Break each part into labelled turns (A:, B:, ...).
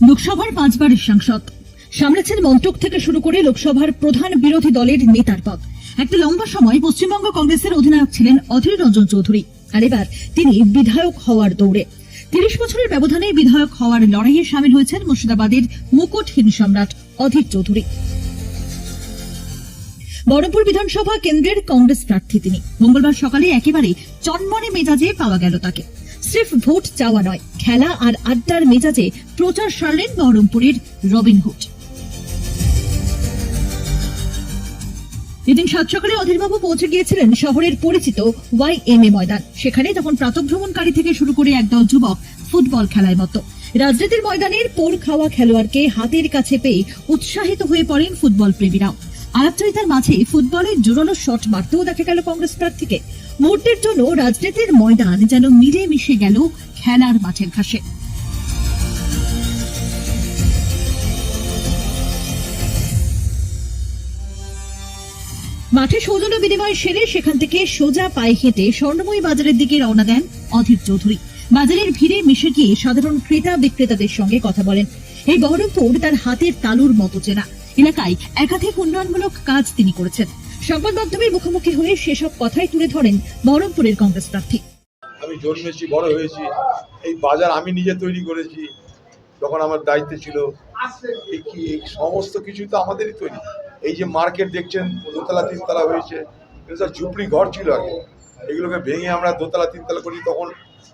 A: লোকসভার 5 বারের সাংসদ, সামলেছেন মন্ত্রক থেকে শুরু করে লোকসভার প্রধান বিরোধী দলের নেতার পদ। একটা লম্বা সময় পশ্চিমবঙ্গ কংগ্রেসের অধিনায়ক ছিলেন অধীর রঞ্জন চৌধুরী, আর এবার তিনি বিধায়ক হওয়ার দৌড়ে। 30 বছরের ব্যবধানে বিধায়ক হওয়ার লড়াইয়ে সামিল হয়েছেন মুর্শিদাবাদের মুকুটহীন সম্রাট অধীর চৌধুরী। বহরমপুর বিধানসভা কেন্দ্রের কংগ্রেস প্রার্থী তিনি। মঙ্গলবার সকালে একেবারে চনমনে মেজাজে পাওয়া গেল তাকে। সির্ফ ভোট চাওয়া নয়, খেলা আর আড্ডার মেজাজে প্রচার সারলেন বহরমপুরের রবিনহুড। এদিন সাত সকালে অধীরবাবু পৌঁছে গিয়েছিলেন শহরের পরিচিত YMA ময়দান। সেখানে তখন প্রাতঃভ্রমণকারী থেকে শুরু করে একদল যুবক ফুটবল খেলায় মত্ত। রাজনীতির ময়দানের পোড় খাওয়া খেলোয়াড়কে হাতের কাছে পেয়ে উৎসাহিত হয়ে পড়েন ফুটবল প্রেমীরাও। আলাপচারিতার মাঝে ফুটবলের জোরালো শট মারতেও দেখা গেল কংগ্রেস প্রার্থীকে। মুহূর্তের জন্য রাজনীতির ময়দান যেন মিলে মিশে গেল খেলার মাঠের ঘাসে। মাঠে সৌজন্য বিনিময় সেরে সেখান থেকে সোজা পায়ে হেঁটে স্বর্ণময়ী বাজারের দিকে রওনা দেন অধীর চৌধুরী। বাজারের ভিড়ে মিশে গিয়ে সাধারণ ক্রেতা বিক্রেতাদের সঙ্গে কথা বলেন। এই বহরমপুর তার হাতের তালুর মতো চেনা। এলাকায় একাধিক উন্নয়নমূলক কাজ তিনি করেছেন। সংবাদ মাধ্যমের মুখোমুখি হয়ে সেসব কথাই তুলে ধরেন বহরমপুরের কংগ্রেস প্রার্থী।
B: আমি জন্মেছি, বড় হয়েছি, এই বাজার আমি নিজে তৈরি করেছি যখন আমার দায়িত্বে ছিল। এই সমস্ত কিছু তো আমাদেরই তৈরি। এই যে মার্কেট দেখছেন, দোতলা তিনতলা হয়েছে, এগুলো সব ঝুপড়ি ঘর ছিল আগে। এগুলোকে ভেঙে আমরা দোতলা তিনতলা করি। তখন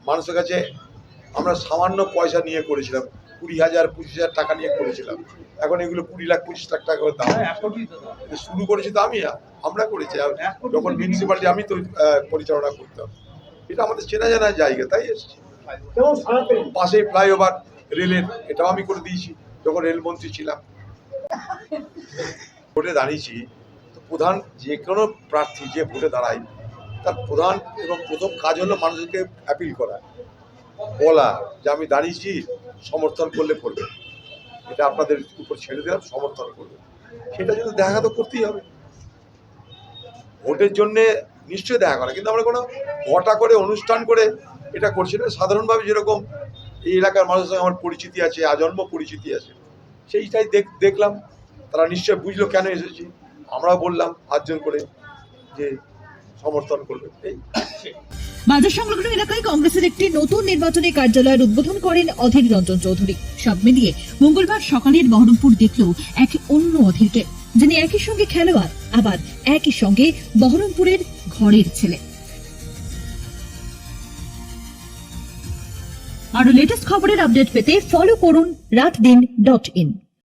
B: মানুষের কাছে আমরা সামান্য পয়সা নিয়ে করেছিলাম, 20,000 25,000 টাকা নিয়ে করেছিলাম। এখন এগুলো 20,25,00,000 টাকা করে দাম। শুরু করেছি তো আমরা করেছি। যখন মিউনিসিপ্যালিটি আমি তো পরিচালনা করতাম। এটা আমাদের চেনা জানা জায়গা, তাই এসেছি। পাশে ফ্লাইওভার রেলের, এটাও আমি করে দিয়েছি যখন রেলমন্ত্রী ছিলাম। ভোটে দাঁড়িয়েছি তো প্রধান যে কোনো প্রার্থী যে ভোটে দাঁড়ায় তার প্রধান এবং প্রথম কাজ হলো মানুষকে অ্যাপিল করা, বলা যে আমি দাঁড়িয়েছি, সমর্থন করলে করবে। এটা আপনাদের উপর ছেড়ে দিলাম, সমর্থন করবে। সেটা যদি দেখা তো করতেই হবে। ভোটের জন্যে নিশ্চয়ই দেখা করা, কিন্তু আমরা কোনো ঘটা করে অনুষ্ঠান করে এটা করছি না। সাধারণভাবে যেরকম এই এলাকার মানুষের সঙ্গে আমার পরিচিতি আছে, আজন্ম পরিচিতি আছে, সেইটাই দেখলাম। তারা নিশ্চয় বুঝলো কেন এসেছি। আমরাও বললাম হাত জোর করে যে সমর্থন করবে। এই
A: বাজার সংলগ্ন এলাকায় কংগ্রেসের একটি নতুন নির্বাচনী কার্যালয়ের উদ্বোধন করেন অধীর রঞ্জন চৌধুরী। সব মিলিয়ে মঙ্গলবার সকালের বহরমপুর দেখল এক অন্য অধীরকে, যিনি একই সঙ্গে খেলোয়াড়, আবার একই সঙ্গে বহরমপুরের ঘরের ছেলে। আরো লেটেস্ট খবরের আপডেট পেতে ফলো করুন রাতদিন.in।